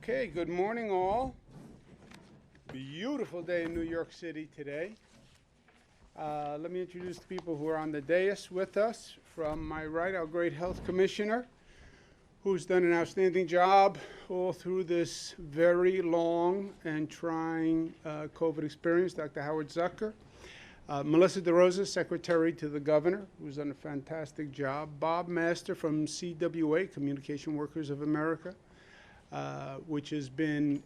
Okay, good morning all. Beautiful day in New York City today. Let me introduce the people who are on the dais with us. From my right, our great health commissioner, who's done an outstanding job all through this very long and trying COVID experience, Dr. Howard Zucker. Melissa DeRosa, secretary to the governor, who's done a fantastic job. Bob Master from CWA, Communication Workers of America, which has been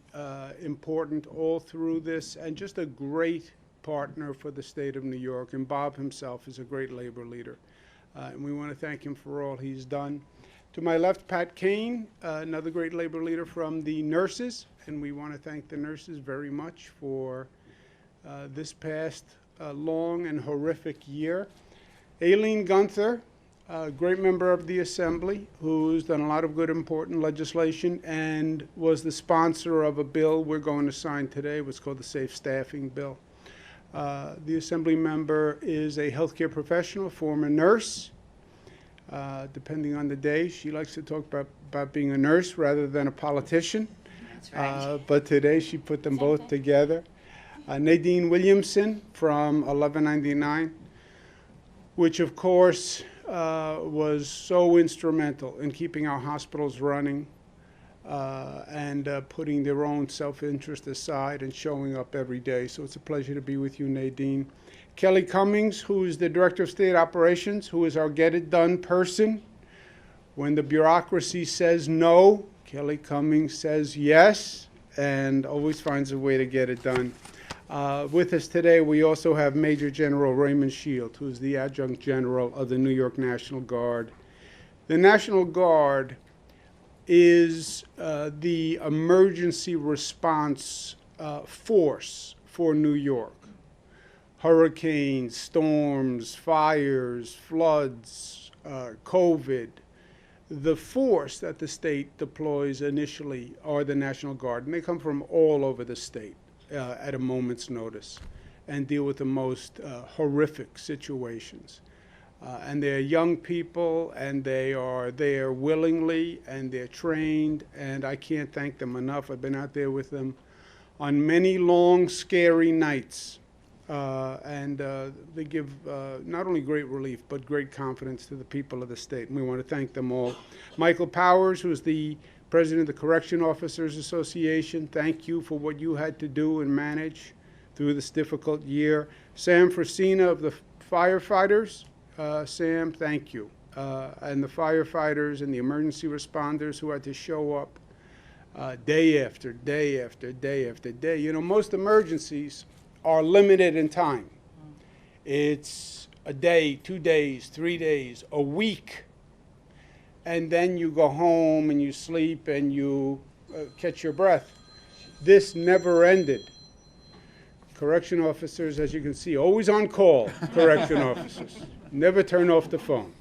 important all through this, and just a great partner for the state of New York. And Bob himself is a great labor leader. And we want to thank him for all he's done. To my left, Pat Kane, another great labor leader from the nurses. And we want to thank the nurses very much for this past long and horrific year. Aileen Gunther, a great member of the Assembly who's done a lot of good, important legislation and was the sponsor of a bill we're going to sign today, what's called the Safe Staffing Bill. The Assembly member is a healthcare professional, former nurse. Depending on the day, she likes to talk about being a nurse rather than a politician. That's right. But today she put them both together. Nadine Williamson from 1199, which of course was so instrumental in keeping our hospitals running and putting their own self-interest aside and showing up every day. So it's a pleasure to be with you, Nadine. Kelly Cummings, who is the Director of State Operations, who is our get-it-done person. When the bureaucracy says no, Kelly Cummings says yes and always finds a way to get it done. With us today, we also have Major General Raymond Shield, who is the Adjunct General of the New York National Guard. The National Guard is the emergency response force for New York. Hurricanes, storms, fires, floods, COVID. The force that the state deploys initially are the National Guard, and they come from all over the state at a moment's notice and deal with the most horrific situations. And they're young people, and they are there willingly, and they're trained, and I can't thank them enough. I've been out there with them on many long, scary nights, and they give not only great relief, but great confidence to the people of the state, and we want to thank them all. Michael Powers, who is the President of the Correction Officers Association, thank you for what you had to do and manage through this difficult year. Sam Frasina of the firefighters, Sam, thank you. And the firefighters and the emergency responders who had to show up day after day after day after day. You know, most emergencies are limited in time. It's a day, 2 days, 3 days, a week. And then you go home and you sleep and you catch your breath. This never ended. Correction officers, as you can see, always on call, correction officers. Never turn off the phone.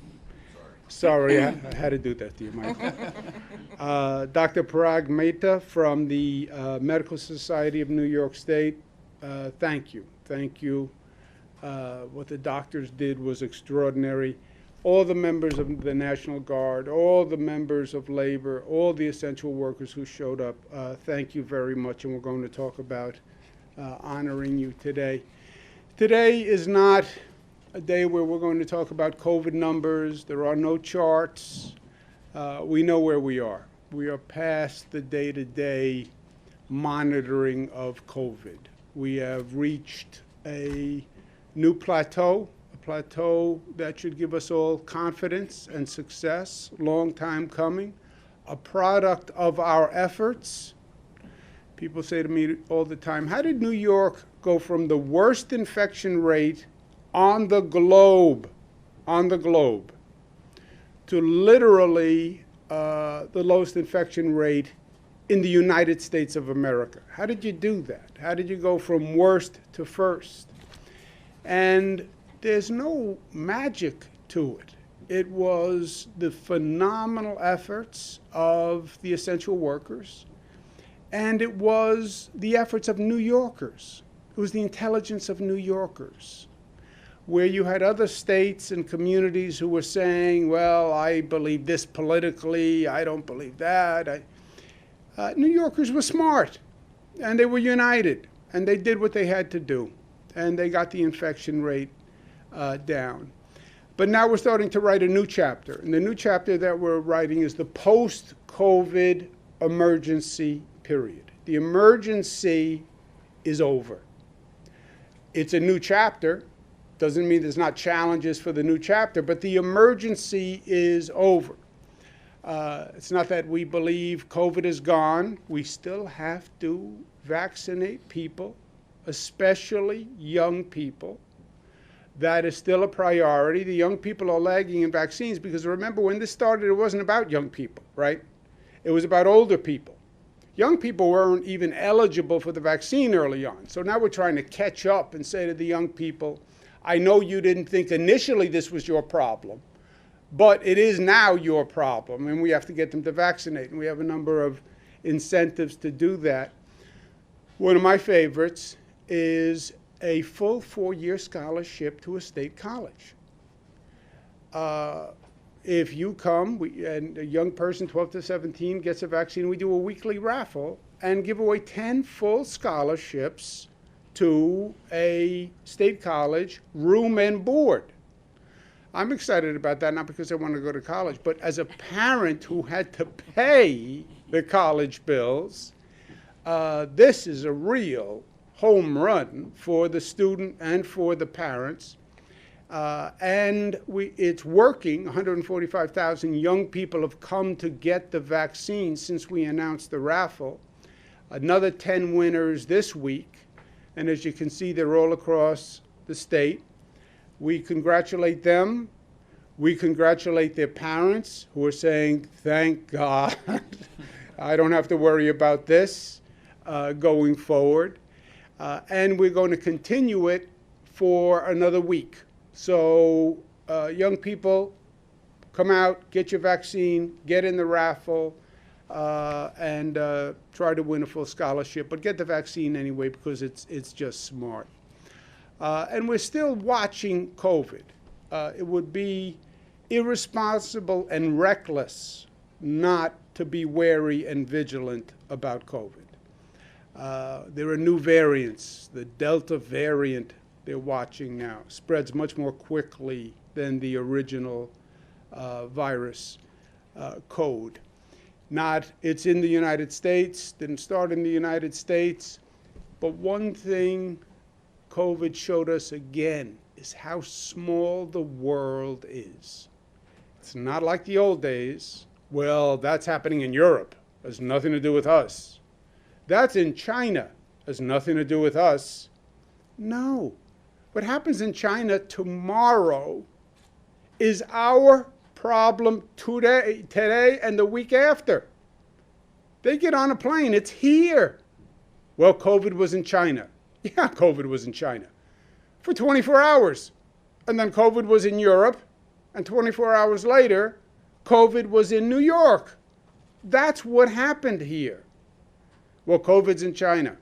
Sorry, I had to do that to you, Michael. Dr. Parag Mehta from the Medical Society of New York State, thank you. Thank you. What the doctors did was extraordinary. All the members of the National Guard, all the members of labor, all the essential workers who showed up, thank you very much, and we're going to talk about honoring you today. Today is not a day where we're going to talk about COVID numbers. There are no charts. We know where we are. We are past the day-to-day monitoring of COVID. We have reached a new plateau that should give us all confidence and success, long time coming, a product of our efforts. People say to me all the time, how did New York go from the worst infection rate on the globe, to literally the lowest infection rate in the United States of America? How did you do that? How did you go from worst to first? And there's no magic to it. It was the phenomenal efforts of the essential workers, and it was the efforts of New Yorkers. It was the intelligence of New Yorkers, where you had other states and communities who were saying, well, I believe this politically, I don't believe that. New Yorkers were smart, and they were united, and they did what they had to do, and they got the infection rate down. But now we're starting to write a new chapter, and the new chapter that we're writing is the post-COVID emergency period. The emergency is over. It's a new chapter. Doesn't mean there's not challenges for the new chapter, but the emergency is over. It's not that we believe COVID is gone. We still have to vaccinate people, especially young people. That is still a priority. The young people are lagging in vaccines because remember when this started, it wasn't about young people, right? It was about older people. Young people weren't even eligible for the vaccine early on. So now we're trying to catch up and say to the young people, I know you didn't think initially this was your problem, but it is now your problem, and we have to get them to vaccinate. And we have a number of incentives to do that. One of my favorites is a full 4-year scholarship to a state college. If you come, and a young person, 12 to 17, gets a vaccine, we do a weekly raffle and give away 10 full scholarships to a state college, room and board. I'm excited about that, not because I want to go to college, but as a parent who had to pay the college bills, this is a real home run for the student and for the parents. And it's working. 145,000 young people have come to get the vaccine since we announced the raffle. Another 10 winners this week. And as you can see, they're all across the state. We congratulate them. We congratulate their parents who are saying, thank God, I don't have to worry about this going forward. And we're going to continue it for another week. So young people, come out, get your vaccine, get in the raffle, and try to win a full scholarship. But get the vaccine anyway because it's just smart. And we're still watching COVID. It would be irresponsible and reckless not to be wary and vigilant about COVID. There are new variants. The Delta variant they're watching now spreads much more quickly than the original virus code. It's in the United States, didn't start in the United States, but one thing COVID showed us again is how small the world is. It's not like the old days. Well, that's happening in Europe. It has nothing to do with us. That's in China. It has nothing to do with us. No. What happens in China tomorrow is our problem today and the week after. They get on a plane. It's here. Well, COVID was in China. Yeah, COVID was in China for 24 hours. And then COVID was in Europe. And 24 hours later, COVID was in New York. That's what happened here. Well, COVID's in China.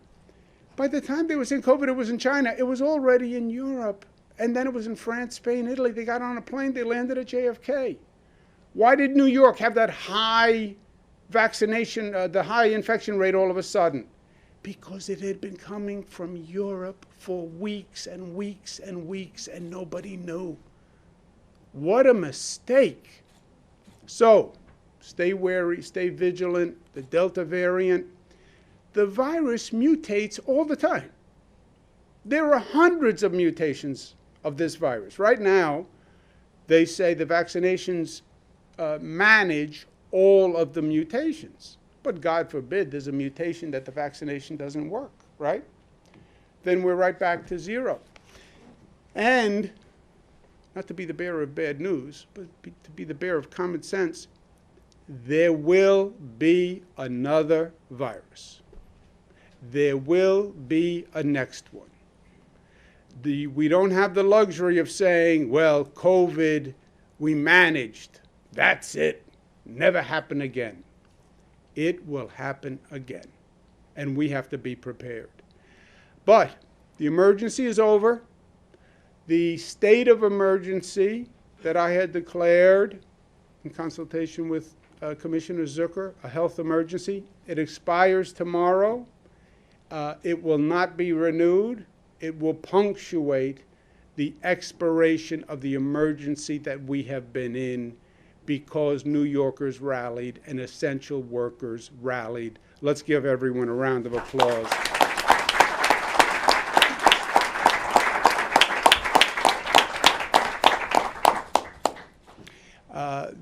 By the time they were saying COVID, it was in China. It was already in Europe. And then it was in France, Spain, Italy. They got on a plane. They landed at JFK. Why did New York have that high vaccination, the high infection rate all of a sudden? Because it had been coming from Europe for weeks and weeks and weeks, and nobody knew. What a mistake. So, stay wary, stay vigilant. The Delta variant, the virus mutates all the time. There are hundreds of mutations of this virus. Right now, they say the vaccinations manage all of the mutations. But God forbid there's a mutation that the vaccination doesn't work, right? Then we're right back to zero. And, not to be the bearer of bad news, but to be the bearer of common sense, there will be another virus. There will be a next one. We don't have the luxury of saying, well, COVID, we managed. That's it. Never happen again. It will happen again. And we have to be prepared. But the emergency is over. The state of emergency that I had declared in consultation with Commissioner Zucker, a health emergency. It expires tomorrow. It will not be renewed. It will punctuate the expiration of the emergency that we have been in because New Yorkers rallied and essential workers rallied. Let's give everyone a round of applause.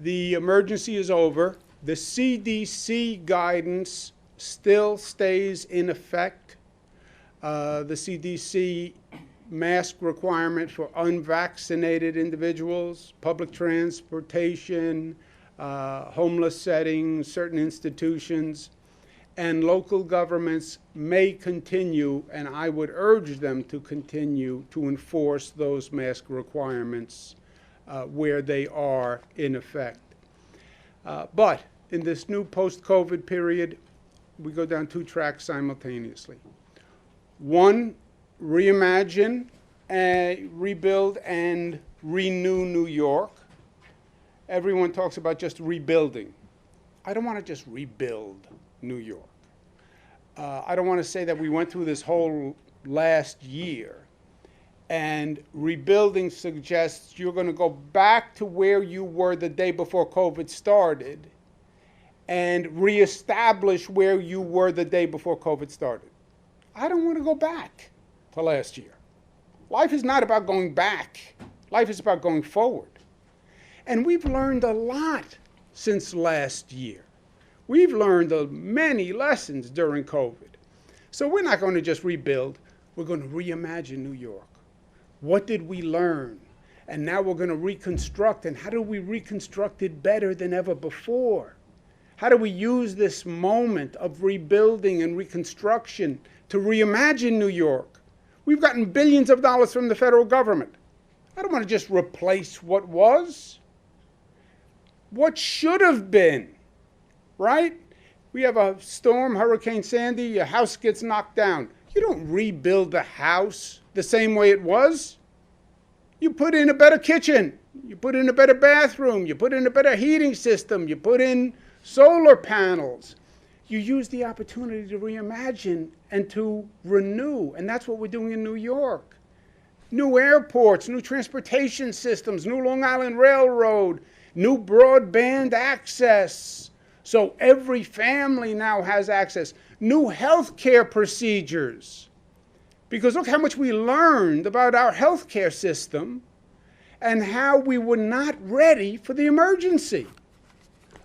The emergency is over. The CDC guidance still stays in effect. The CDC mask requirement for unvaccinated individuals, public transportation, homeless settings, certain institutions, and local governments may continue, and I would urge them to continue to enforce those mask requirements where they are in effect. But in this new post-COVID period, we go down two tracks simultaneously. One, reimagine, rebuild, and renew New York. Everyone talks about just rebuilding. I don't want to just rebuild New York. I don't want to say that we went through this whole last year, and rebuilding suggests you're going to go back to where you were the day before COVID started and reestablish where you were the day before COVID started. I don't want to go back to last year. Life is not about going back. Life is about going forward. And we've learned a lot since last year. We've learned many lessons during COVID. So we're not going to just rebuild. We're going to reimagine New York. What did we learn? And now we're going to reconstruct. And how do we reconstruct it better than ever before? How do we use this moment of rebuilding and reconstruction to reimagine New York? We've gotten billions of dollars from the federal government. I don't want to just replace what was. What should have been, right? We have a storm, Hurricane Sandy, your house gets knocked down. You don't rebuild the house the same way it was. You put in a better kitchen. You put in a better bathroom. You put in a better heating system. You put in solar panels. You use the opportunity to reimagine and to renew. And that's what we're doing in New York. New airports, new transportation systems, new Long Island Railroad, new broadband access. So every family now has access. New healthcare procedures. Because look how much we learned about our healthcare system and how we were not ready for the emergency.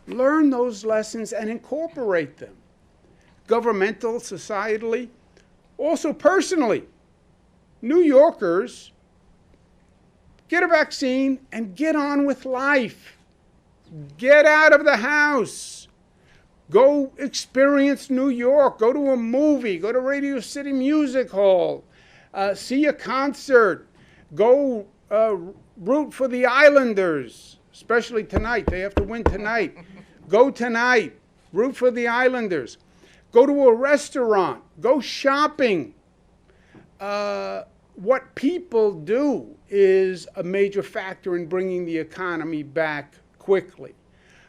Learn those lessons and incorporate them. Governmental, societally, also personally. New Yorkers, get a vaccine and get on with life. Get out of the house. Go experience New York. Go to a movie. Go to Radio City Music Hall. See a concert. Go root for the Islanders, especially tonight. They have to win tonight. Go tonight. Root for the Islanders. Go to a restaurant. Go shopping. What people do is a major factor in bringing the economy back quickly.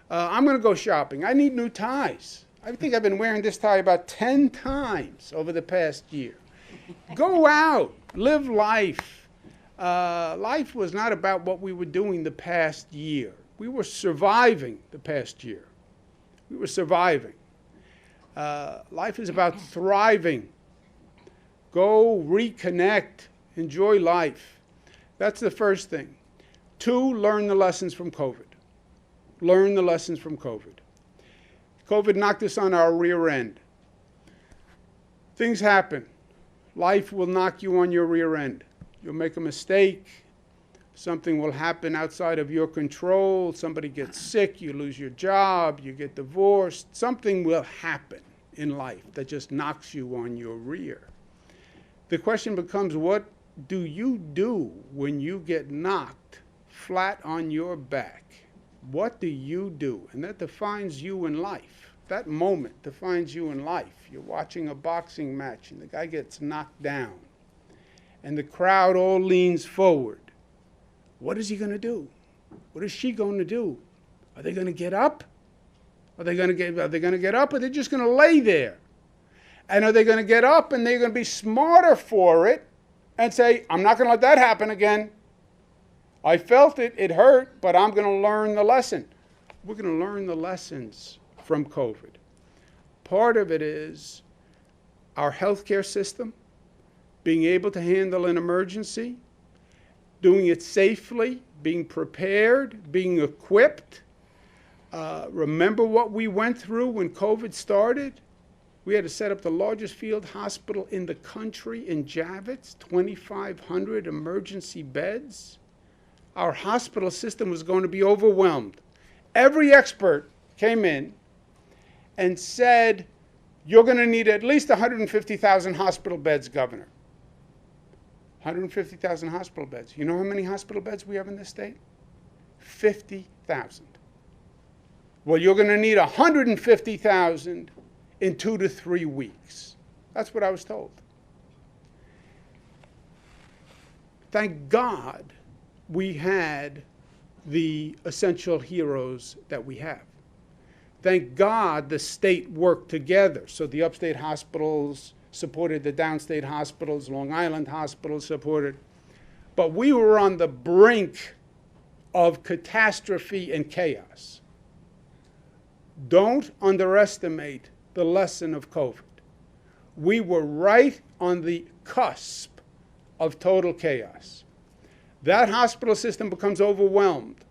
I'm going to go shopping. I need new ties. I think I've been wearing this tie about 10 times over the past year. Go out. Live life. Life was not about what we were doing the past year. We were surviving the past year. We were surviving. Life is about thriving. Go reconnect. Enjoy life. That's the first thing. 2, learn the lessons from COVID. Learn the lessons from COVID. COVID knocked us on our rear end. Things happen. Life will knock you on your rear end. You'll make a mistake. Something will happen outside of your control. Somebody gets sick. You lose your job. You get divorced. Something will happen in life that just knocks you on your rear. The question becomes, what do you do when you get knocked flat on your back? What do you do? And that defines you in life. That moment defines you in life. You're watching a boxing match and the guy gets knocked down. And the crowd all leans forward. What is he going to do? What is she going to do? Are they going to get up? Are they going to get up, or they're just going to lay there? And are they going to get up and they're going to be smarter for it and say, I'm not going to let that happen again. I felt it, it hurt, but I'm going to learn the lesson. We're going to learn the lessons from COVID. Part of it is our healthcare system being able to handle an emergency, doing it safely, being prepared, being equipped. Remember what we went through when COVID started? We had to set up the largest field hospital in the country in Javits, 2,500 emergency beds. Our hospital system was going to be overwhelmed. Every expert came in and said, you're going to need at least 150,000 hospital beds, Governor. 150,000 hospital beds. You know how many hospital beds we have in this state? 50,000. Well, you're going to need 150,000 in 2 to 3 weeks. That's what I was told. Thank God we had the essential heroes that we have. Thank God the state worked together. So the upstate hospitals supported the downstate hospitals, Long Island hospitals supported. But we were on the brink of catastrophe and chaos. Don't underestimate the lesson of COVID. We were right on the cusp of total chaos. That hospital system becomes overwhelmed,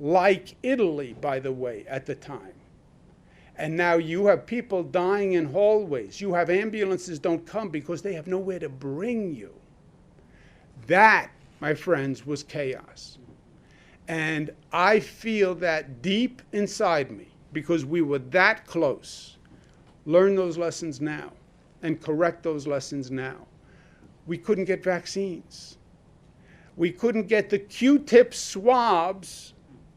like Italy, by the way, at the time. And now you have people dying in hallways. You have ambulances don't come because they have nowhere to bring you. That, my friends, was chaos. And I feel that deep inside me, because we were that close. Learn those lessons now and correct those lessons now. We couldn't get vaccines. We couldn't get the Q-tip swabs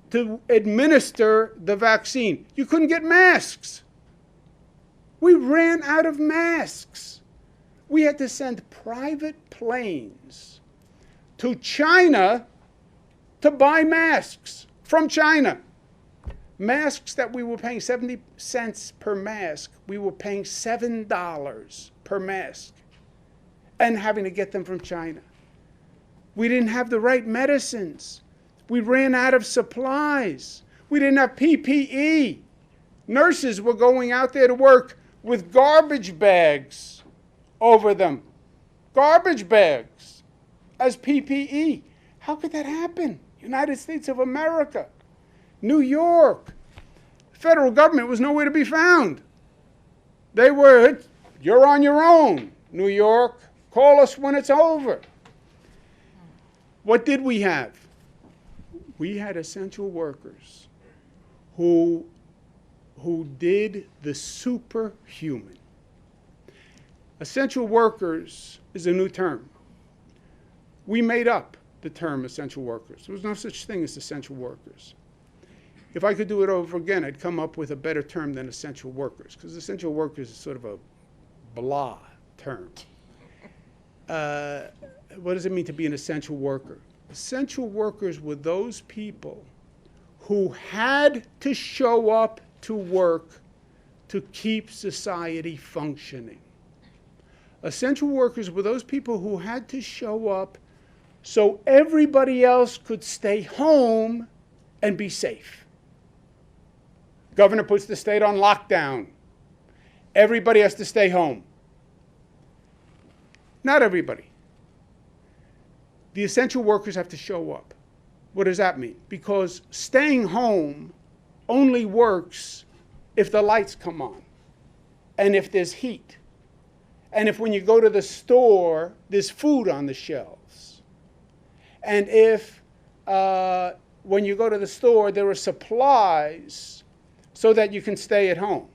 to administer the vaccine. You couldn't get masks. We ran out of masks. We had to send private planes to China to buy masks from China. Masks that we were paying 70 cents per mask, we were paying $7 per mask and having to get them from China. We didn't have the right medicines. We ran out of supplies. We didn't have PPE. Nurses were going out there to work with garbage bags over them. Garbage bags as PPE. How could that happen? United States of America. New York. Federal government was nowhere to be found. They were, you're on your own, New York. Call us when it's over. What did we have? We had essential workers who did the superhuman. Essential workers is a new term. We made up the term essential workers. There was no such thing as essential workers. If I could do it over again, I'd come up with a better term than essential workers, because essential workers is sort of a blah term. What does it mean to be an essential worker? Essential workers were those people who had to show up to work to keep society functioning. Essential workers were those people who had to show up so everybody else could stay home and be safe. Governor puts the state on lockdown. Everybody has to stay home. Not everybody. The essential workers have to show up. What does that mean? Because staying home only works if the lights come on and if there's heat and if when you go to the store, there's food on the shelves, and if when you go to the store, there are supplies so that you can stay at home.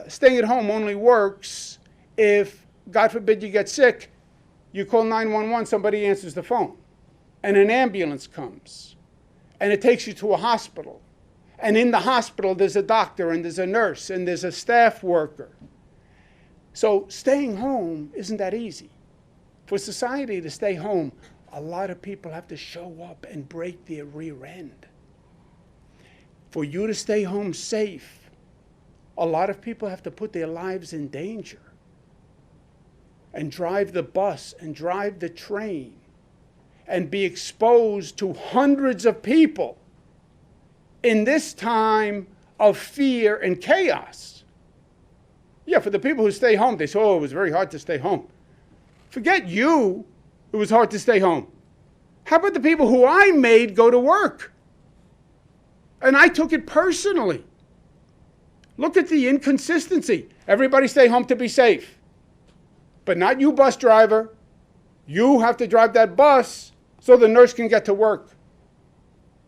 Staying at home only works if, God forbid, you get sick. You call 911, somebody answers the phone, and an ambulance comes, and it takes you to a hospital. And in the hospital, there's a doctor, and there's a nurse, and there's a staff worker. So staying home isn't that easy. For society to stay home, a lot of people have to show up and break their rear end. For you to stay home safe, a lot of people have to put their lives in danger and drive the bus and drive the train and be exposed to hundreds of people in this time of fear and chaos. Yeah, for the people who stay home, they say, oh, it was very hard to stay home. Forget you, it was hard to stay home. How about the people who I made go to work? And I took it personally. Look at the inconsistency. Everybody stay home to be safe. But not you, bus driver. You have to drive that bus so the nurse can get to work.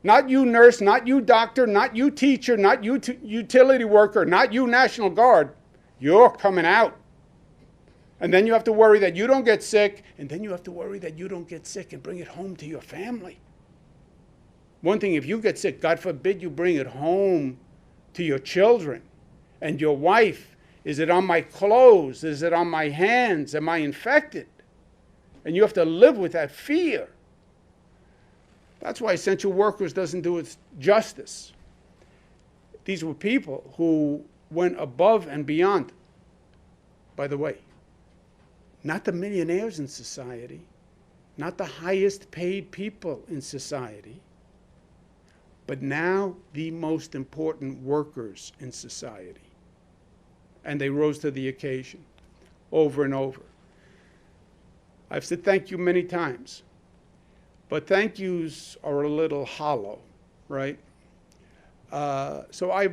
Not you, nurse, not you, doctor, not you, teacher, not you, utility worker, not you, National Guard. You're coming out. And then you have to worry that you don't get sick, and then you have to worry that you don't get sick and bring it home to your family. One thing, if you get sick, God forbid you bring it home to your children and your wife. Is it on my clothes? Is it on my hands? Am I infected? And you have to live with that fear. That's why essential workers doesn't do it justice. These were people who went above and beyond. By the way, not the millionaires in society, not the highest paid people in society, but now the most important workers in society. And they rose to the occasion over and over. I've said thank you many times, but thank yous are a little hollow, right? So I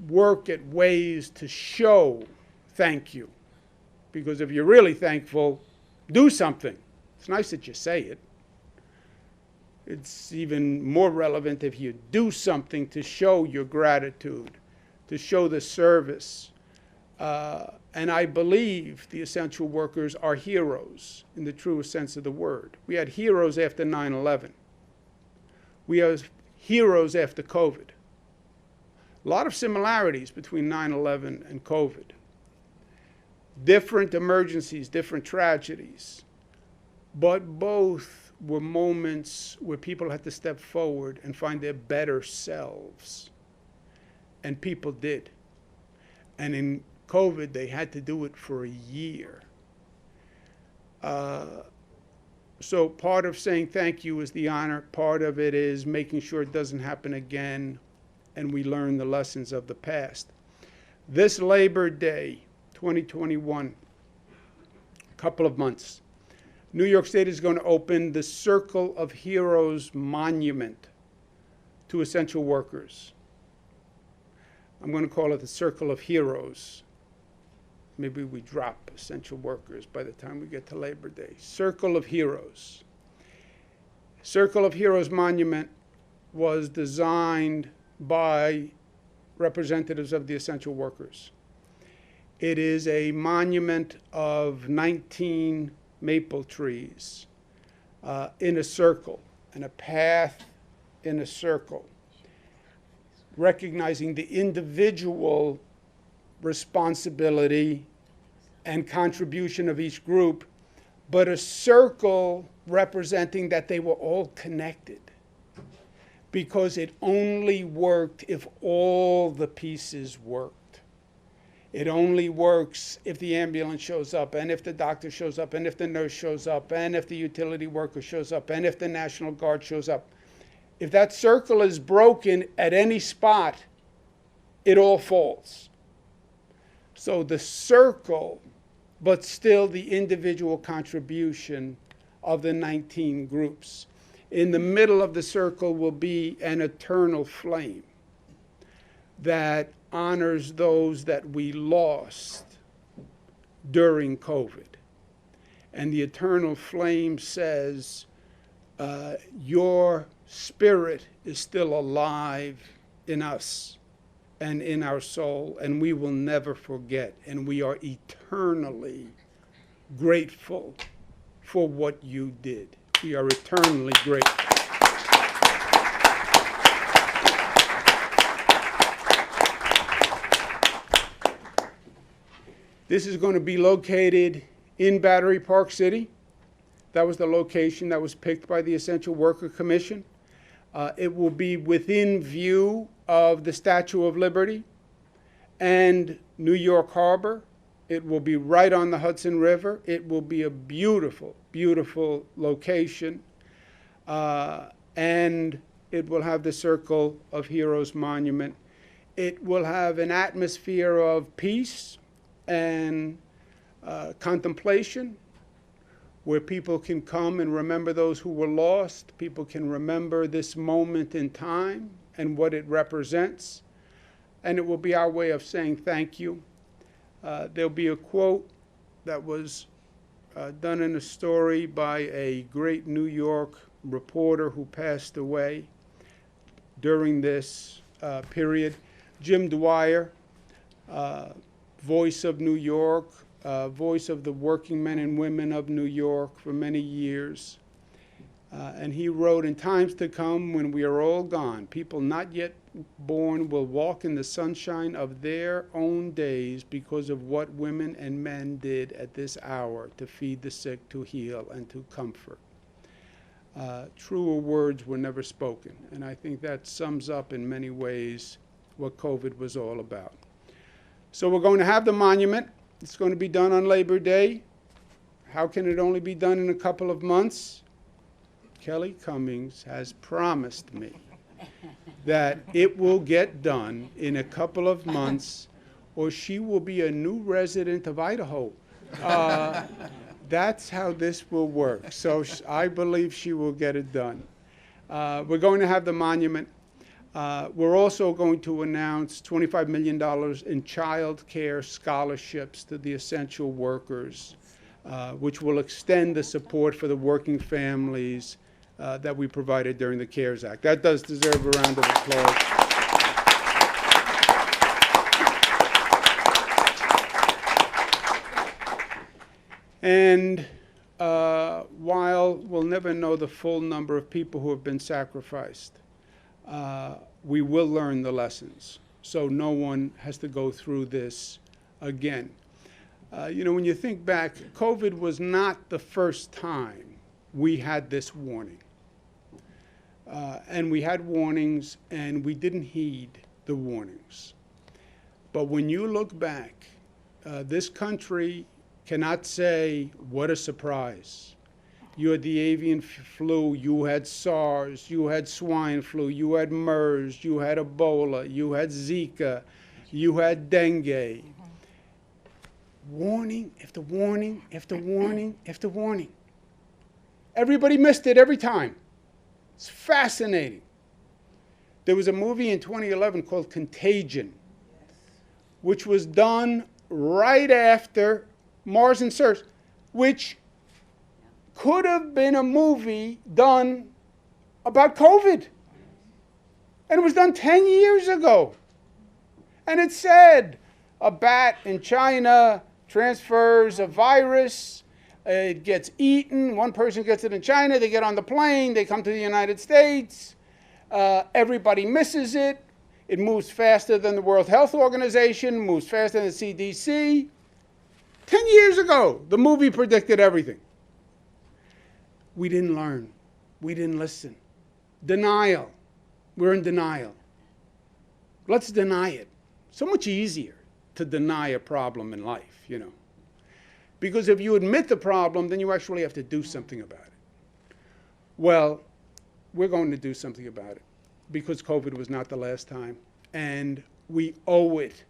work at ways to show thank you. Because if you're really thankful, do something. It's nice that you say it. It's even more relevant if you do something to show your gratitude, to show the service. And I believe the essential workers are heroes in the truest sense of the word. We had heroes after 9/11. We have heroes after COVID. A lot of similarities between 9/11 and COVID. Different emergencies, different tragedies, but both were moments where people had to step forward and find their better selves. And people did. And in COVID, they had to do it for a year. So part of saying thank you is the honor. Part of it is making sure it doesn't happen again and we learn the lessons of the past. This Labor Day, 2021, a couple of months, New York State is going to open the Circle of Heroes Monument to essential workers. I'm going to call it the Circle of Heroes. Maybe we drop essential workers by the time we get to Labor Day. Circle of Heroes. Circle of Heroes Monument was designed by representatives of the essential workers. It is a monument of 19 maple trees in a circle, and a path in a circle, recognizing the individual responsibility and contribution of each group, but a circle representing that they were all connected, because it only worked if all the pieces worked. It only works if the ambulance shows up, and if the doctor shows up, and if the nurse shows up, and if the utility worker shows up, and if the National Guard shows up. If that circle is broken at any spot, it all falls. So the circle, but still the individual contribution of the 19 groups. In the middle of the circle will be an eternal flame that honors those that we lost during COVID. And the eternal flame says, your spirit is still alive in us and in our soul, and we will never forget. And we are eternally grateful for what you did. We are eternally grateful. This is going to be located in Battery Park City. That was the location that was picked by the Essential Worker Commission. It will be within view of the Statue of Liberty and New York Harbor. It will be right on the Hudson River. It will be a beautiful, beautiful location. And it will have the Circle of Heroes Monument. It will have an atmosphere of peace and contemplation, where people can come and remember those who were lost. People can remember this moment in time and what it represents. And it will be our way of saying thank you. There'll be a quote that was done in a story by a great New York reporter who passed away during this period. Jim Dwyer, voice of New York, voice of the working men and women of New York for many years. And he wrote, "In times to come, when we are all gone, people not yet born will walk in the sunshine of their own days because of what women and men did at this hour to feed the sick, to heal, and to comfort." Truer words were never spoken. And I think that sums up in many ways what COVID was all about. So we're going to have the monument. It's going to be done on Labor Day. How can it only be done in a couple of months? Kelly Cummings has promised me that it will get done in a couple of months, or she will be a new resident of Idaho. That's how this will work. So I believe she will get it done. We're going to have the monument. We're also going to announce $25 million in child care scholarships to the essential workers, which will extend the support for the working families that we provided during the CARES Act. That does deserve a round of applause. And while we'll never know the full number of people who have been sacrificed, we will learn the lessons, so no one has to go through this again. You know, when you think back, COVID was not the first time we had this warning. And we had warnings, and we didn't heed the warnings. But when you look back, this country cannot say, what a surprise. You had the avian flu, you had SARS, you had swine flu, you had MERS, you had Ebola, you had Zika, you had dengue. Warning after warning after warning after warning. Everybody missed it every time. It's fascinating. There was a movie in 2011 called Contagion, which was done right after Mars and SARS, which could have been a movie done about COVID. And it was done 10 years ago. And it said a bat in China transfers a virus, it gets eaten, one person gets it in China, they get on the plane, they come to the United States, everybody misses it, it moves faster than the World Health Organization, moves faster than the CDC. 10 years ago, the movie predicted everything. We didn't learn. We didn't listen. Denial. We're in denial. Let's deny it. So much easier to deny a problem in life, you know. Because if you admit the problem, then you actually have to do something about it. Well, we're going to do something about it because COVID was not the last time. And we owe it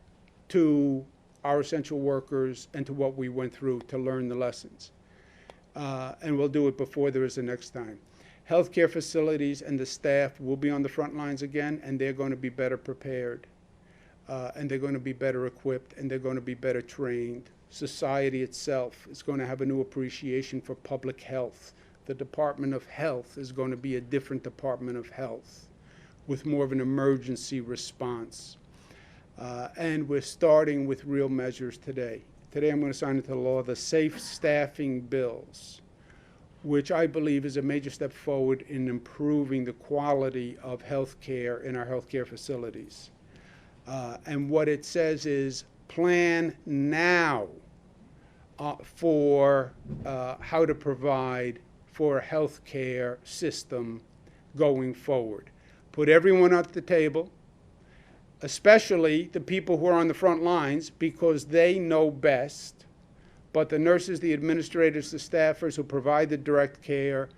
to our essential workers and to what we went through to learn the lessons. And we'll do it before there is the next time. Healthcare facilities and the staff will be on the front lines again, and they're going to be better prepared. And they're going to be better equipped, and they're going to be better trained. Society itself is going to have a new appreciation for public health. The Department of Health is going to be a different Department of Health with more of an emergency response. And we're starting with real measures today. Today I'm going to sign into law the safe staffing bills, which I believe is a major step forward in improving the quality of health care in our healthcare facilities. And what it says is plan now for how to provide for a health care system going forward. Put everyone at the table especially the people who are on the front lines, because they know best, but the nurses, the administrators, the staffers who provide the direct care.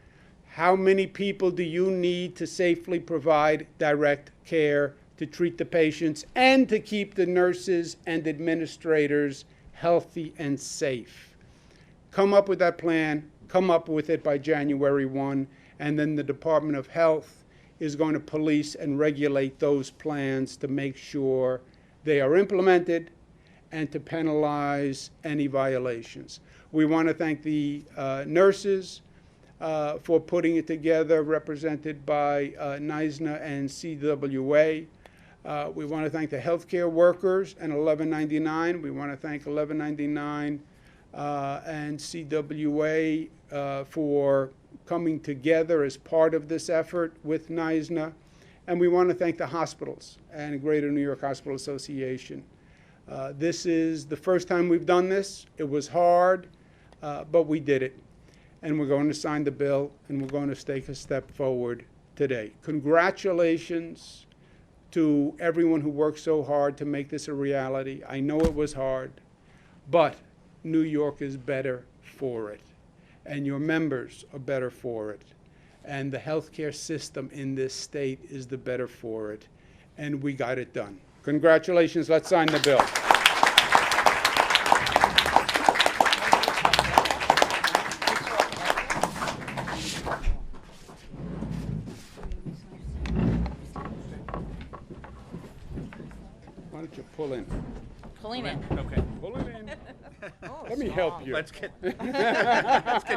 How many people do you need to safely provide direct care to treat the patients and to keep the nurses and administrators healthy and safe? Come up with that plan, come up with it by January 1, and then the Department of Health is going to police and regulate those plans to make sure they are implemented and to penalize any violations. We want to thank the nurses for putting it together, represented by NISNA and CWA. We want to thank the healthcare workers and 1199. We want to thank 1199 and CWA for coming together as part of this effort with NISNA. And we want to thank the hospitals and Greater New York Hospital Association. This is the first time we've done this. It was hard, but we did it. And we're going to sign the bill, and we're going to take a step forward today. Congratulations to everyone who worked so hard to make this a reality. I know it was hard, but New York is better for it, and your members are better for it, and the healthcare system in this state is the better for it, and we got it done. Congratulations. Let's sign the bill. Why don't you pull in? Pulling in. Okay. Pull it in. Oh, Let me strong. help you. Let's get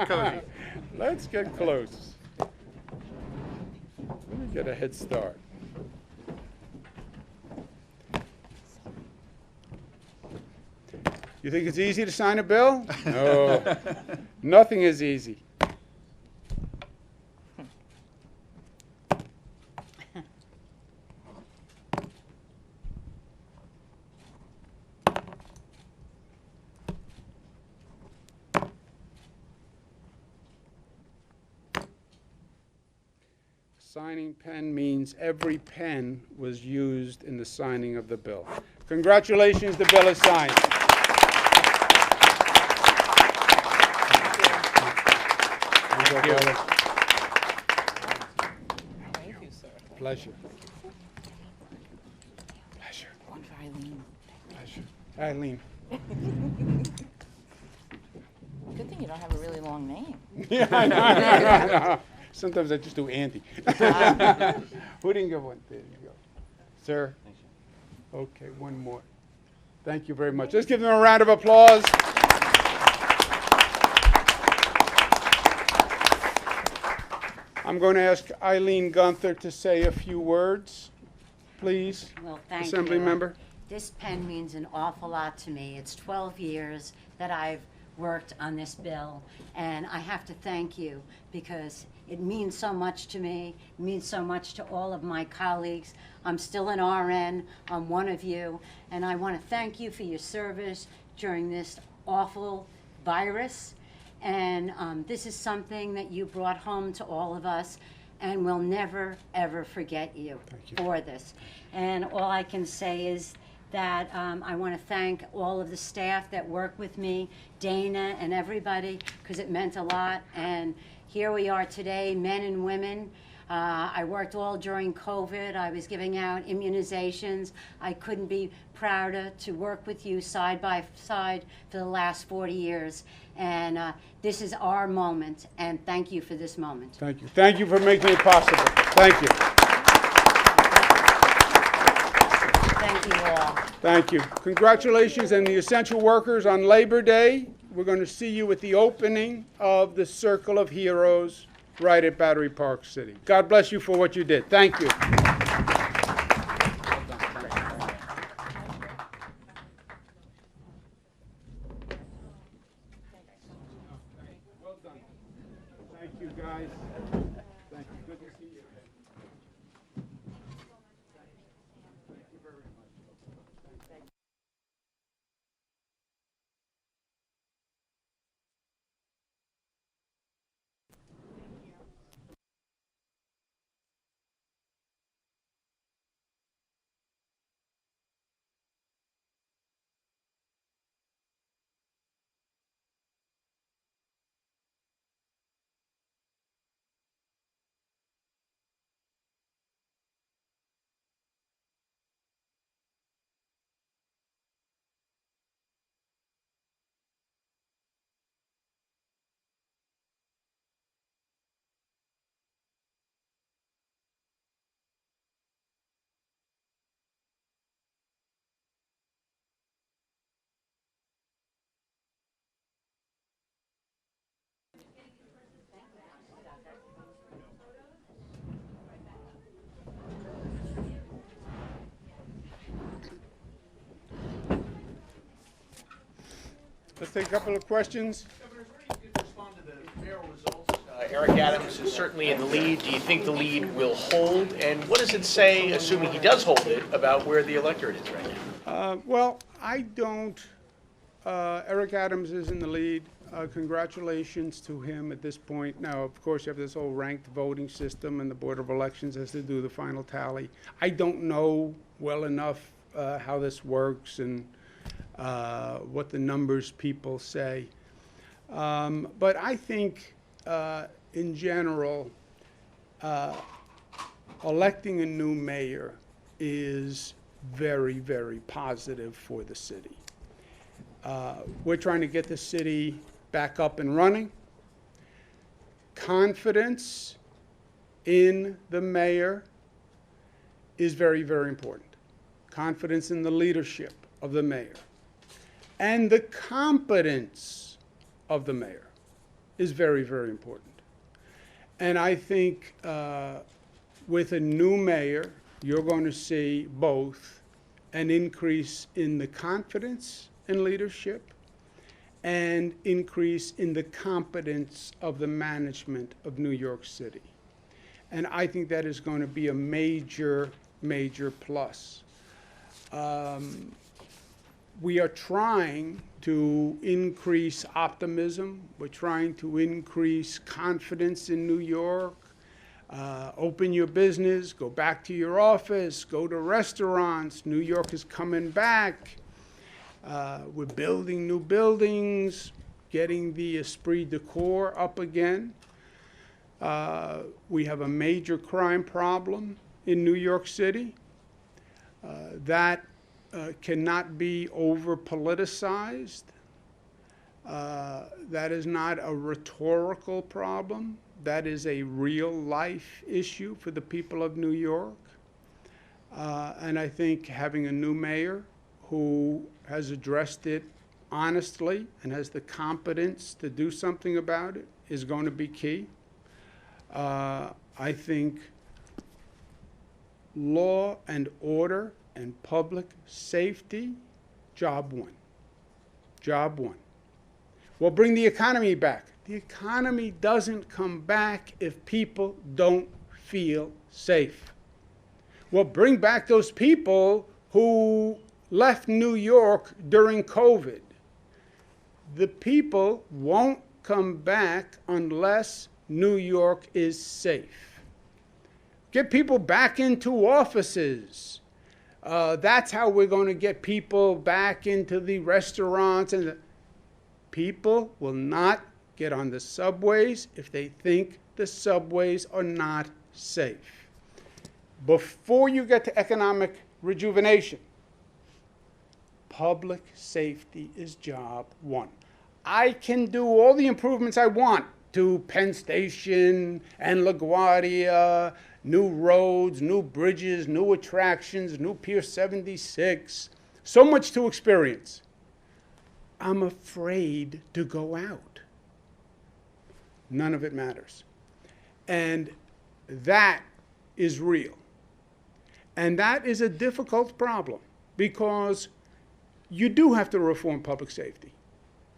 cozy. Let's get close. Let me get a head start. You think it's easy to sign a bill? No. Nothing is easy. Signing pen means every pen was used in the signing of the bill. Congratulations, the bill is signed. Thank you. Thank you, sir. Pleasure. Pleasure. One for Eileen. Pleasure. Eileen. Good thing you don't have a really long name. Yeah, I know. Sometimes I just do Andy. Who didn't get one? There you go. Sir? Okay, one more. Thank you very much. Let's give them a round of applause. I'm going to ask Eileen Gunther to say a few words, please. Well, thank Assembly you. member. This pen means an awful lot to me. It's 12 years that I've worked on this bill, and I have to thank you because it means so much to me. It means so much to all of my colleagues. I'm still an RN. I'm one of you, and I want to thank you for your service during this awful virus. And this is something that you brought home to all of us, and we'll never, ever forget you for this. And all I can say is that I want to thank all of the staff that work with me, Dana and everybody, because it meant a lot. And here we are today, men and women. I worked all during COVID. I was giving out immunizations. I couldn't be prouder to work with you side by side for the last 40 years. And this is our moment, and thank you for this moment. Thank you. Thank you for making it possible. Thank you. Thank you all. Thank you. Congratulations, and the essential workers on Labor Day. We're going to see you at the opening of the Circle of Heroes right at Battery Park City. God bless you for what you did. Thank you. Let's take a couple of questions. Governor, where do you respond to the mayoral results? Eric Adams is certainly in the lead. Do you think the lead will hold? And what does it say, assuming he does hold it, about where the electorate is right now? Well, I don't. Eric Adams is in the lead. Congratulations to him at this point. Now, of course, you have this whole ranked voting system, and the Board of Elections has to do the final tally. I don't know well enough how this works and what the numbers people say. But I think, in general, electing a new mayor is very, very positive for the city. We're trying to get the city back up and running. Confidence in the mayor is very, very important. Confidence in the leadership of the mayor. And the competence of the mayor is very, very important. And I think with a new mayor, you're going to see both an increase in the confidence in leadership and increase in the competence of the management of New York City. And I think that is going to be a major, major plus. We are trying to increase optimism. We're trying to increase confidence in New York. Open your business, go back to your office, go to restaurants. New York is coming back. We're building new buildings, getting the esprit de corps up again. We have a major crime problem in New York City that cannot be over-politicized. That is not a rhetorical problem. That is a real-life issue for the people of New York. And I think having a new mayor who has addressed it honestly and has the competence to do something about it is going to be key. I think law and order and public safety, job one. Job one. We'll bring the economy back. The economy doesn't come back if people don't feel safe. We'll bring back those people who left New York during COVID. The people won't come back unless New York is safe. Get people back into offices. That's how we're going to get people back into the restaurants. And people will not get on the subways if they think the subways are not safe. Before you get to economic rejuvenation, public safety is job one. I can do all the improvements I want to Penn Station and LaGuardia, new roads, new bridges, new attractions, new Pier 76, so much to experience. I'm afraid to go out. None of it matters. And that is real. And that is a difficult problem because you do have to reform public safety.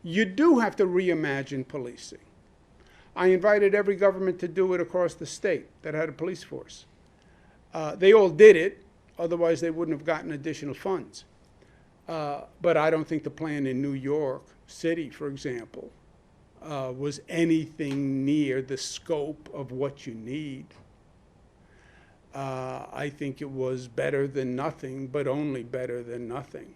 You do have to reimagine policing. I invited every government to do it across the state that had a police force. They all did it, otherwise they wouldn't have gotten additional funds. But I don't think the plan in New York City, for example, was anything near the scope of what you need. I think it was better than nothing, but only better than nothing.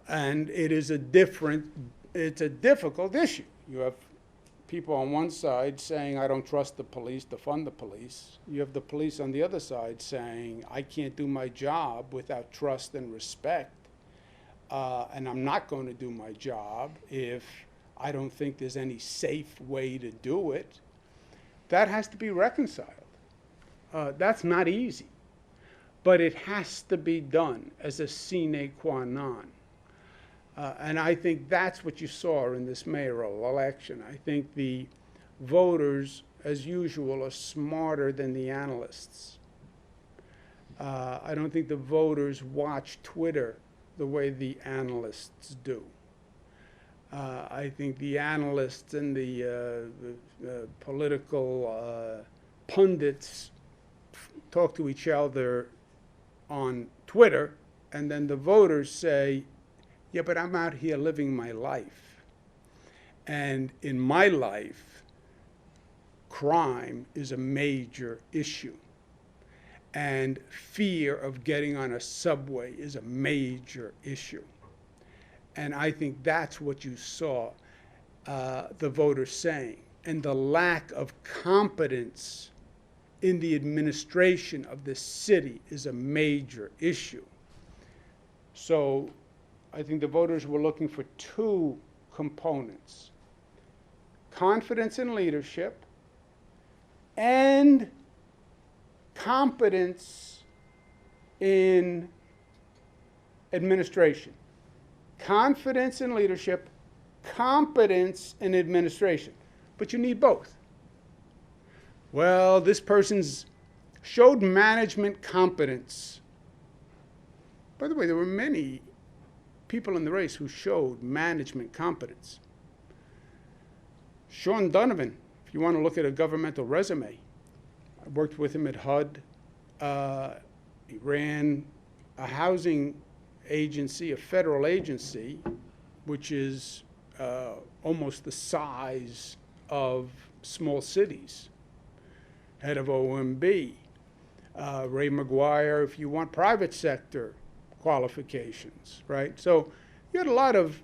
And it is it's a difficult issue. You have people on one side saying, I don't trust the police to fund the police. You have the police on the other side saying, I can't do my job without trust and respect. And I'm not going to do my job if I don't think there's any safe way to do it. That has to be reconciled. That's not easy. But it has to be done as a sine qua non. And I think that's what you saw in this mayoral election. I think the voters, as usual, are smarter than the analysts. I don't think the voters watch Twitter the way the analysts do. I think the analysts and the political pundits talk to each other on Twitter, and then the voters say, yeah, but I'm out here living my life. And in my life, crime is a major issue. And fear of getting on a subway is a major issue. And I think that's what you saw the voters saying. And the lack of competence in the administration of the city is a major issue. So I think the voters were looking for two components: confidence in leadership and competence in administration. Confidence in leadership, competence in administration. But you need both. Well, this person's showed management competence. By the way, there were many people in the race who showed management competence. Sean Donovan, if you want to look at a governmental resume, I worked with him at HUD. He ran a housing agency, a federal agency, which is almost the size of small cities. Head of OMB. Ray McGuire, if you want private sector qualifications, right? So you had a lot of,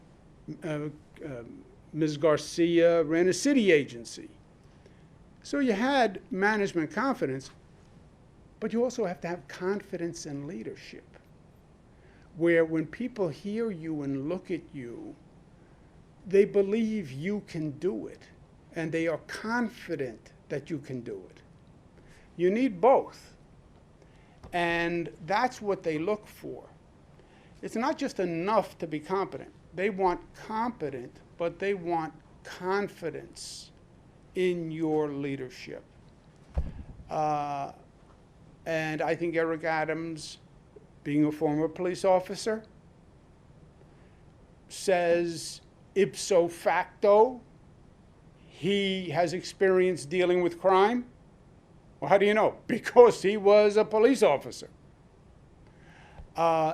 Ms. Garcia ran a city agency. So you had management confidence, but you also have to have confidence in leadership, where when people hear you and look at you, they believe you can do it, and they are confident that you can do it. You need both, and that's what they look for. It's not just enough to be competent. They want competent, but they want confidence in your leadership. And I think Eric Adams, being a former police officer, says ipso facto he has experience dealing with crime. Well, how do you know? Because he was a police officer.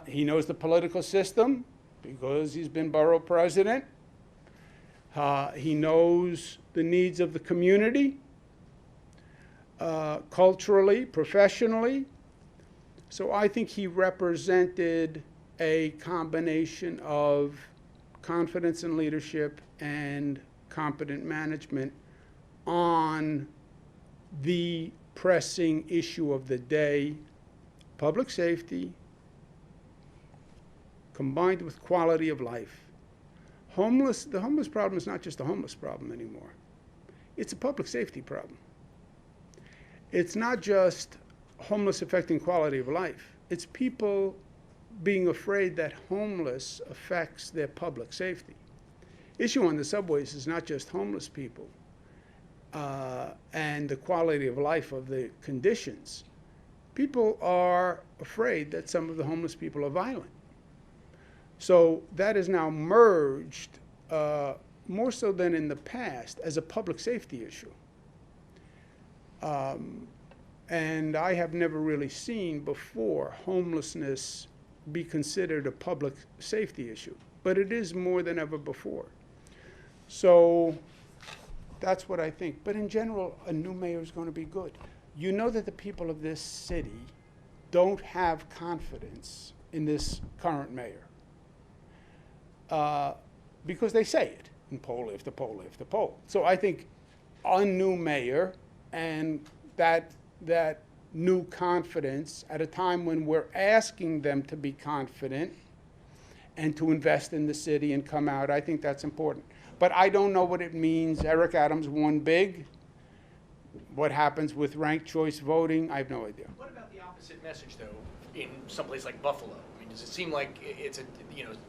He knows the political system because he's been borough president. He knows the needs of the community, culturally, professionally. So I think he represented a combination of confidence in leadership and competent management on the pressing issue of the day: public safety combined with quality of life. The homeless problem is not just a homeless problem anymore. It's a public safety problem. It's not just homeless affecting quality of life. It's people being afraid that homeless affects their public safety. Issue on the subways is not just homeless people and the quality of life of the conditions. People are afraid that some of the homeless people are violent. So that is now merged, more so than in the past, as a public safety issue. And I have never really seen before homelessness be considered a public safety issue, but it is more than ever before. So that's what I think. But in general, a new mayor is going to be good. You know that the people of this city don't have confidence in this current mayor because they say it in poll after poll after poll. So I think a new mayor and that new confidence at a time when we're asking them to be confident and to invest in the city and come out, I think that's important. But I don't know what it means. Eric Adams won big. What happens with ranked choice voting, I have no idea. What about the opposite message, though, in some place like Buffalo? I mean, does it seem like it's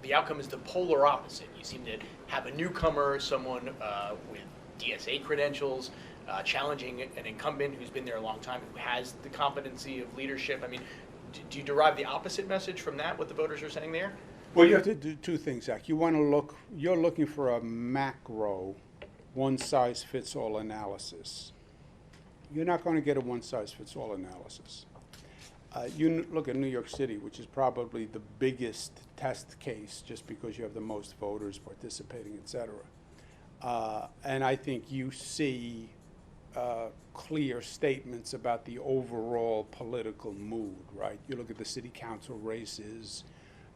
the outcome is the polar opposite? You seem to have a newcomer, someone with DSA credentials, challenging an incumbent who's been there a long time, who has the competency of leadership. I mean, do you derive the opposite message from that, what the voters are saying there? Well, you have to do two things, Zach. You're looking for a macro, one-size-fits-all analysis. You're not going to get a one-size-fits-all analysis. Look at New York City, which is probably the biggest test case just because you have the most voters participating, et cetera. And I think you see clear statements about the overall political mood, right? You look at the city council races,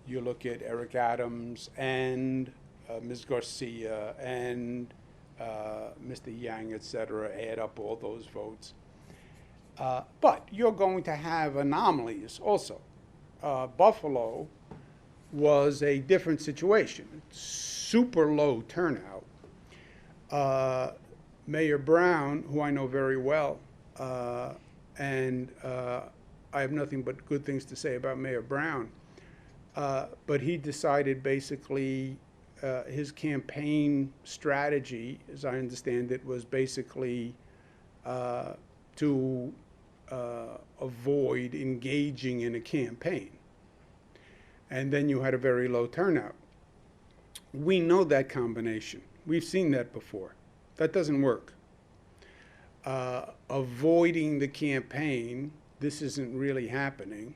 you look at Eric Adams and Ms. Garcia and Mr. Yang, et cetera, add up all those votes. But you're going to have anomalies also. Buffalo was a different situation. Super low turnout. Mayor Brown, who I know very well, and I have nothing but good things to say about Mayor Brown, but he decided basically his campaign strategy, as I understand it, was basically to avoid engaging in a campaign. And then you had a very low turnout. We know that combination. We've seen that before. That doesn't work. Avoiding the campaign, this isn't really happening,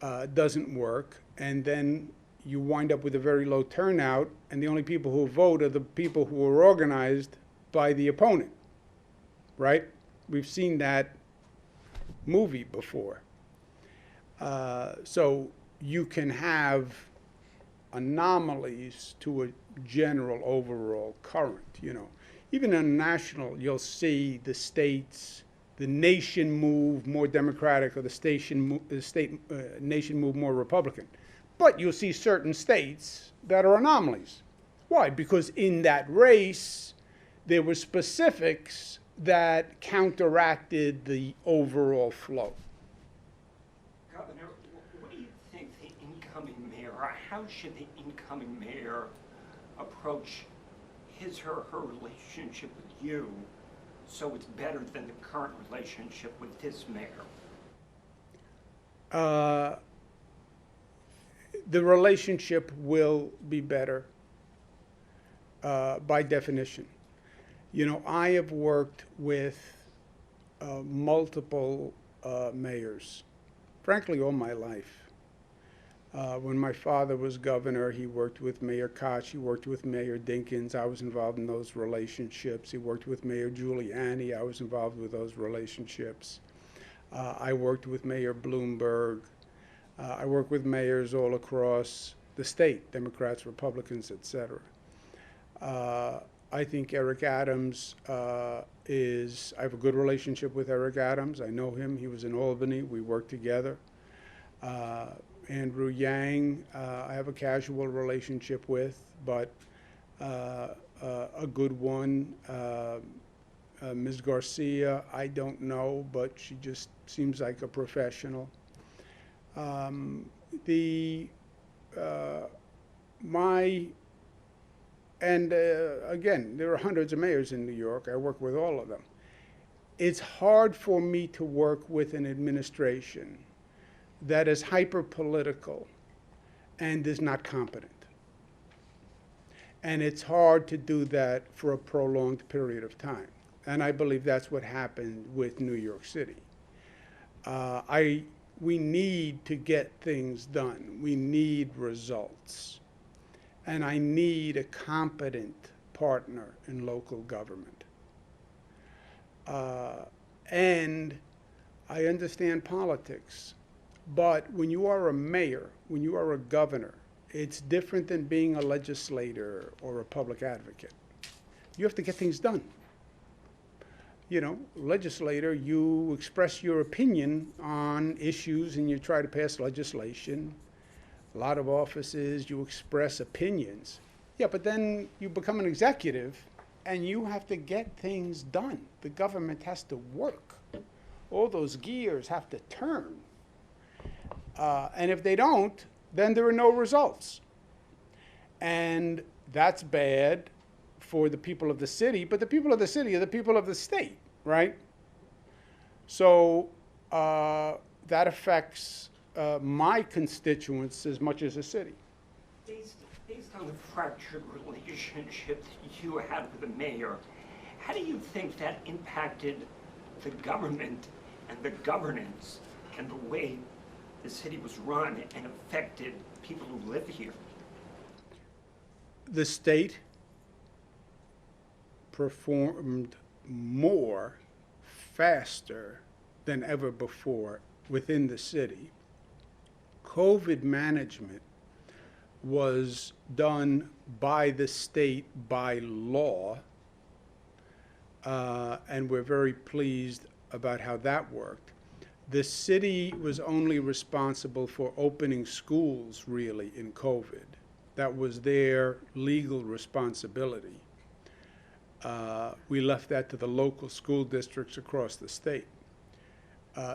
doesn't work. And then you wind up with a very low turnout, and the only people who vote are the people who are organized by the opponent, right? We've seen that movie before. So you can have anomalies to a general overall current, you know. Even on national, you'll see the states, the nation move more Democratic, or the nation move more Republican. But you'll see certain states that are anomalies. Why? Because in that race, there were specifics that counteracted the overall flow. Governor, what do you think the incoming mayor, or how should the incoming mayor approach his or her relationship with you so it's better than the current relationship with this mayor? The relationship will be better by definition. You know, I have worked with multiple mayors, frankly, all my life. When my father was governor, he worked with Mayor Koch, he worked with Mayor Dinkins. I was involved in those relationships. He worked with Mayor Giuliani. I was involved with those relationships. I worked with Mayor Bloomberg. I work with mayors all across the state, Democrats, Republicans, et cetera. I think Eric Adams I have a good relationship with Eric Adams. I know him. He was in Albany. We worked together. Andrew Yang, I have a casual relationship with, but a good one. Ms. Garcia, I don't know, but she just seems like a professional. Again, there are hundreds of mayors in New York. I work with all of them. It's hard for me to work with an administration that is hyper-political and is not competent. And it's hard to do that for a prolonged period of time. And I believe that's what happened with New York City. We need to get things done. We need results. And I need a competent partner in local government. And I understand politics. But when you are a mayor, when you are a governor, it's different than being a legislator or a public advocate. You have to get things done. You know, legislator, you express your opinion on issues and you try to pass legislation. A lot of offices, you express opinions. Yeah, but then you become an executive and you have to get things done. The government has to work. All those gears have to turn. And if they don't, then there are no results. And that's bad for the people of the city, but the people of the city are the people of the state, right? So that affects my constituents as much as the city. Based on the fractured relationship that you had with the mayor, how do you think that impacted the government and the governance and the way the city was run and affected people who live here? The state performed more, faster than ever before within the city. COVID management was done by the state by law, and we're very pleased about how that worked. The city was only responsible for opening schools, really, in COVID. That was their legal responsibility. We left that to the local school districts across the state.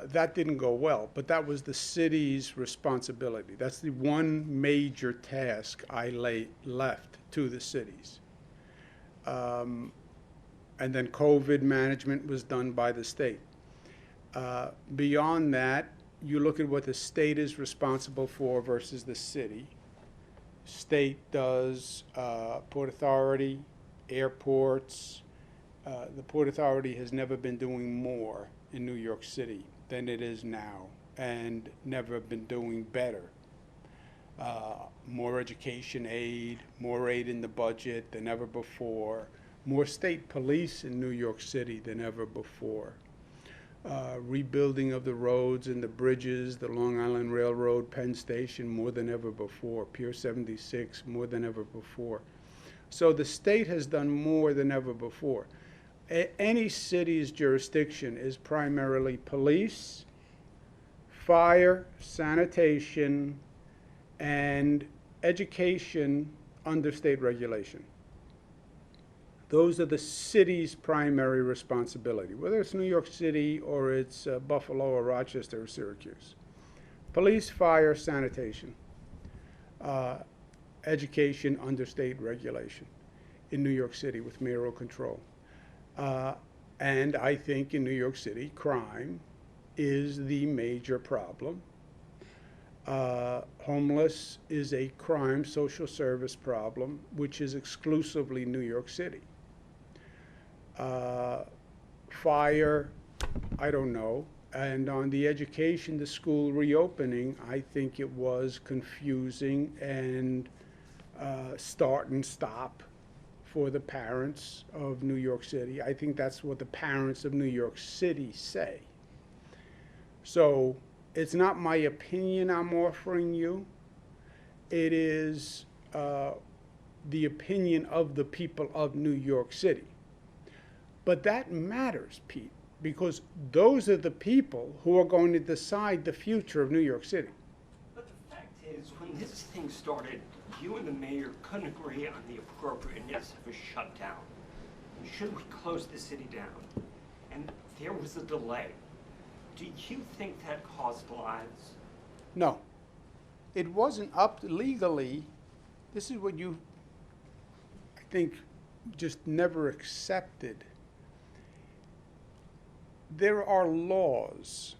That didn't go well, but that was the city's responsibility. That's the one major task I left to the cities. And then COVID management was done by the state. Beyond that, you look at what the state is responsible for versus the city. State does Port Authority, airports. The Port Authority has never been doing more in New York City than it is now, and never been doing better. More education aid, more aid in the budget than ever before, more state police in New York City than ever before. Rebuilding of the roads and the bridges, the Long Island Railroad, Penn Station, more than ever before, Pier 76, more than ever before. So the state has done more than ever before. Any city's jurisdiction is primarily police, fire, sanitation, and education under state regulation. Those are the city's primary responsibility, whether it's New York City or it's Buffalo or Rochester or Syracuse. Police, fire, sanitation, education under state regulation in New York City with mayoral control. And I think in New York City, crime is the major problem. Homeless is a crime social service problem, which is exclusively New York City. Fire, I don't know. And on the education, the school reopening, I think it was confusing and start and stop for the parents of New York City. I think that's what the parents of New York City say. So it's not my opinion I'm offering you. It is the opinion of the people of New York City. But that matters, Pete, because those are the people who are going to decide the future of New York City. But the fact is, when this thing started, you and the mayor couldn't agree on the appropriateness of a shutdown. Should we close the city down? And there was a delay. Do you think that cost lives? No. It wasn't up legally. This is what you, I think, just never accepted. There are laws.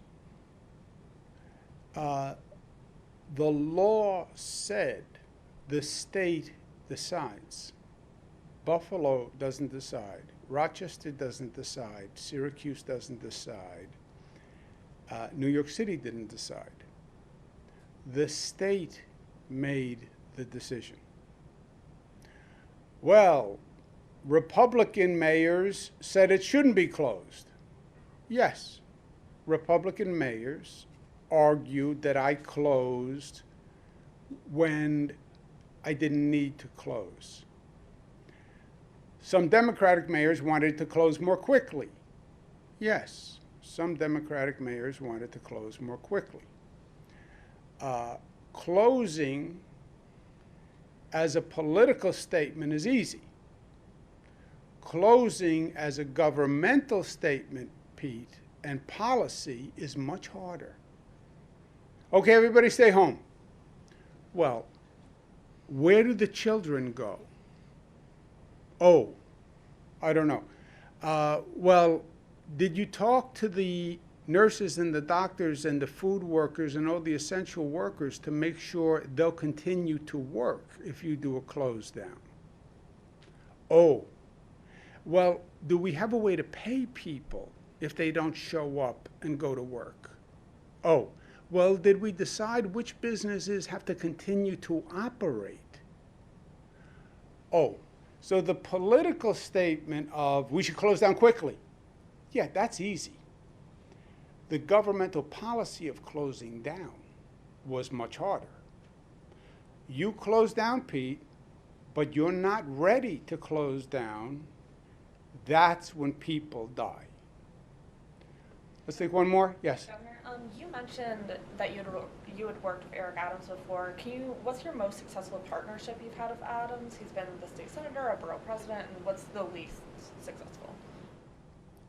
The law said the state decides. Buffalo doesn't decide. Rochester doesn't decide. Syracuse doesn't decide. New York City didn't decide. The state made the decision. Well, Republican mayors said it shouldn't be closed. Yes, Republican mayors argued that I closed when I didn't need to close. Some Democratic mayors wanted to close more quickly. Yes, some Democratic mayors wanted to close more quickly. Closing as a political statement is easy. Closing as a governmental statement, Pete, and policy is much harder. Okay, everybody stay home. Well, where do the children go? Oh, I don't know. Well, did you talk to the nurses and the doctors and the food workers and all the essential workers to make sure they'll continue to work if you do a close down. Oh, well, do we have a way to pay people if they don't show up and go to work? Oh, well, did we decide which businesses have to continue to operate? Oh, so the political statement of we should close down quickly, yeah, that's easy. The governmental policy of closing down was much harder. You close down, Pete, but you're not ready to close down. That's when people die. Let's take one more. Yes. Governor, you mentioned that you had worked with Eric Adams before. What's your most successful partnership you've had with Adams? He's been the state senator, a borough president, and what's the least successful?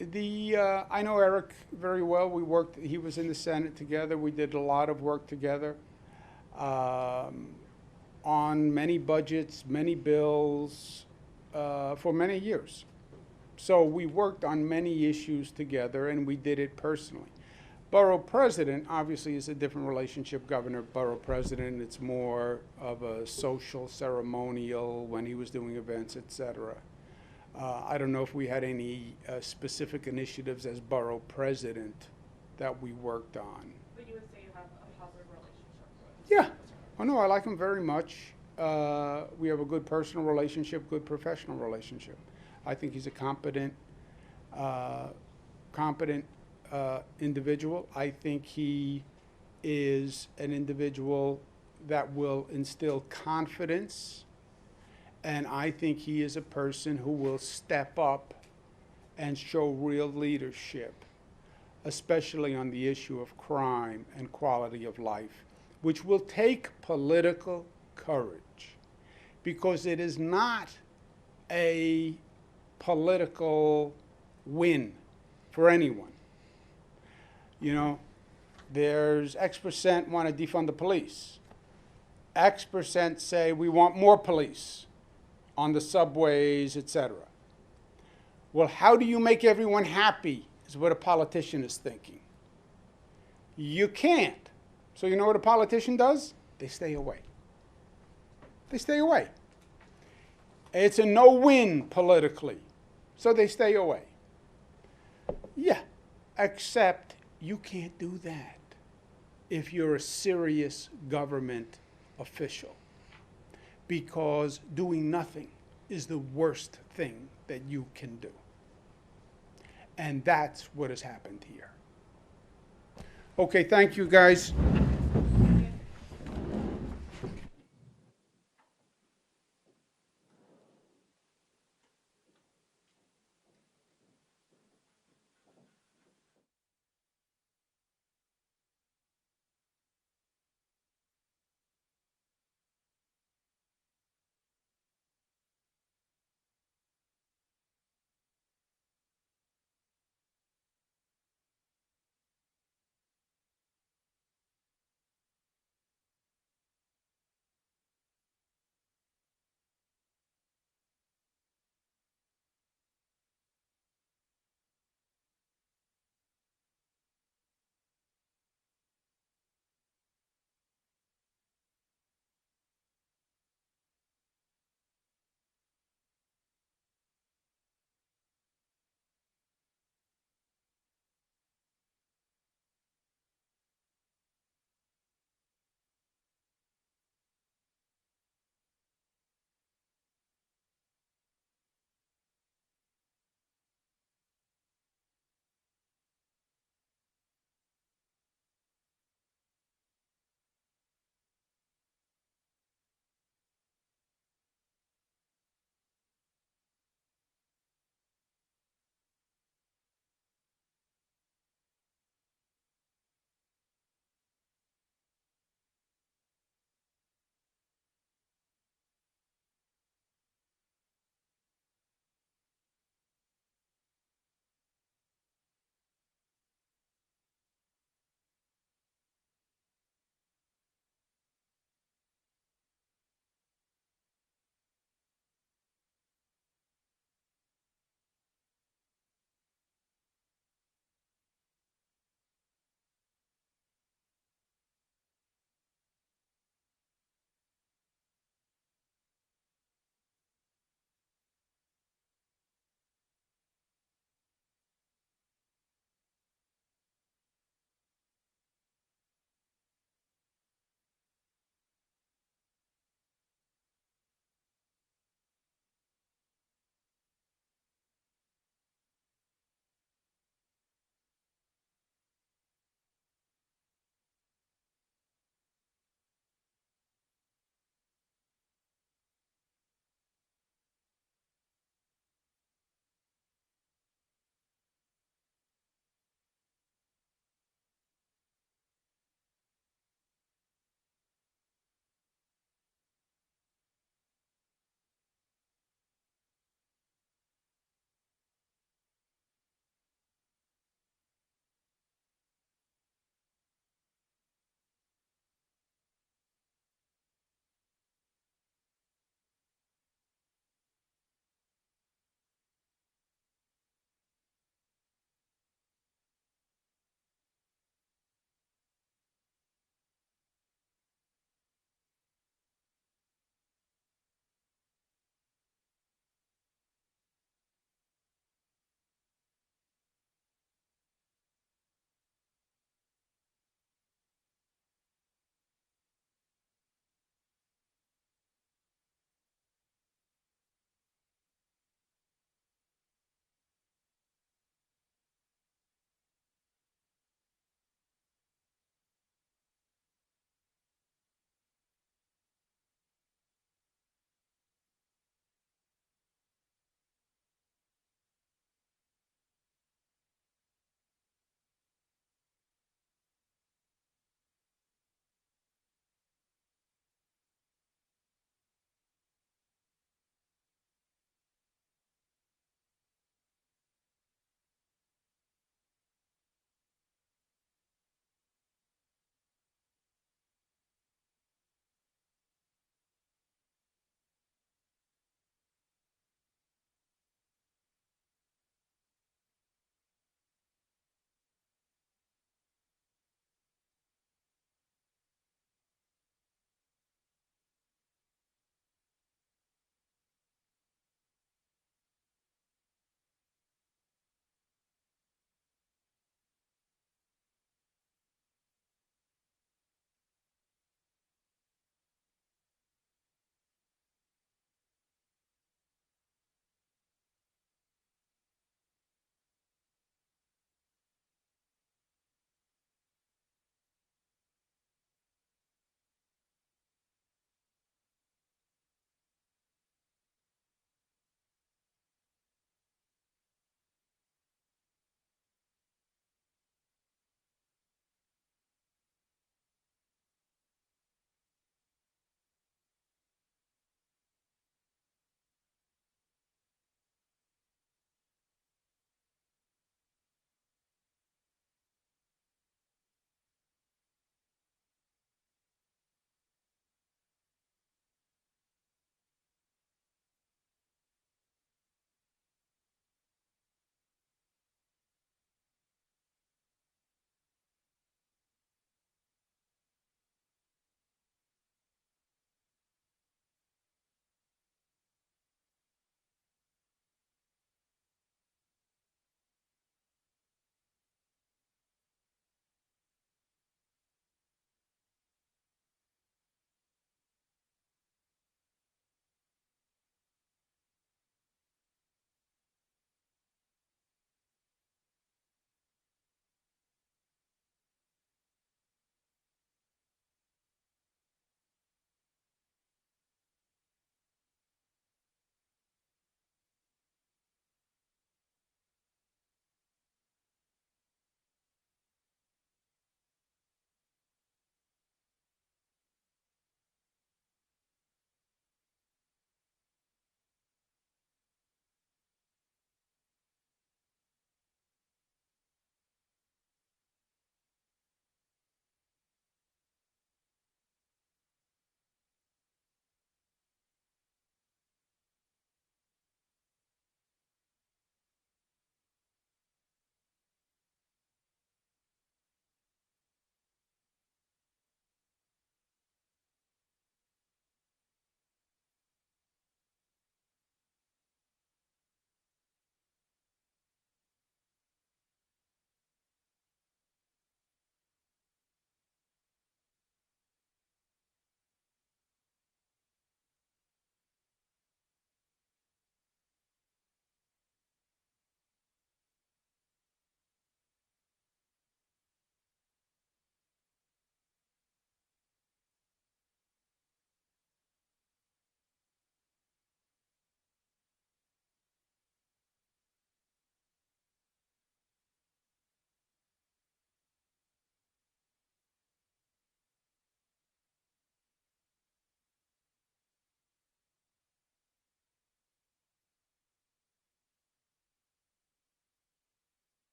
I know Eric very well. He was in the Senate together. We did a lot of work together on many budgets, many bills for many years. So we worked on many issues together, and we did it personally. Borough president, obviously, is a different relationship. Governor, borough president, it's more of a social, ceremonial, when he was doing events, etc. I don't know if we had any specific initiatives as borough president that we worked on. But you would say you have a positive relationship with Yeah. Oh, no, I like him very much. We have a good personal relationship, good professional relationship. I think he's a competent individual. I think he is an individual that will instill confidence, and I think he is a person who will step up and show real leadership, especially on the issue of crime and quality of life, which will take political courage, because it is not a political win for anyone. You know, there's X% want to defund the police. X% say we want more police on the subways, etc. Well, how do you make everyone happy is what a politician is thinking. You can't. So you know what a politician does? They stay away. They stay away. It's a no-win politically, so they stay away. Yeah, except you can't do that if you're a serious government official, because doing nothing is the worst thing that you can do. And that's what has happened here. Okay, thank you, guys.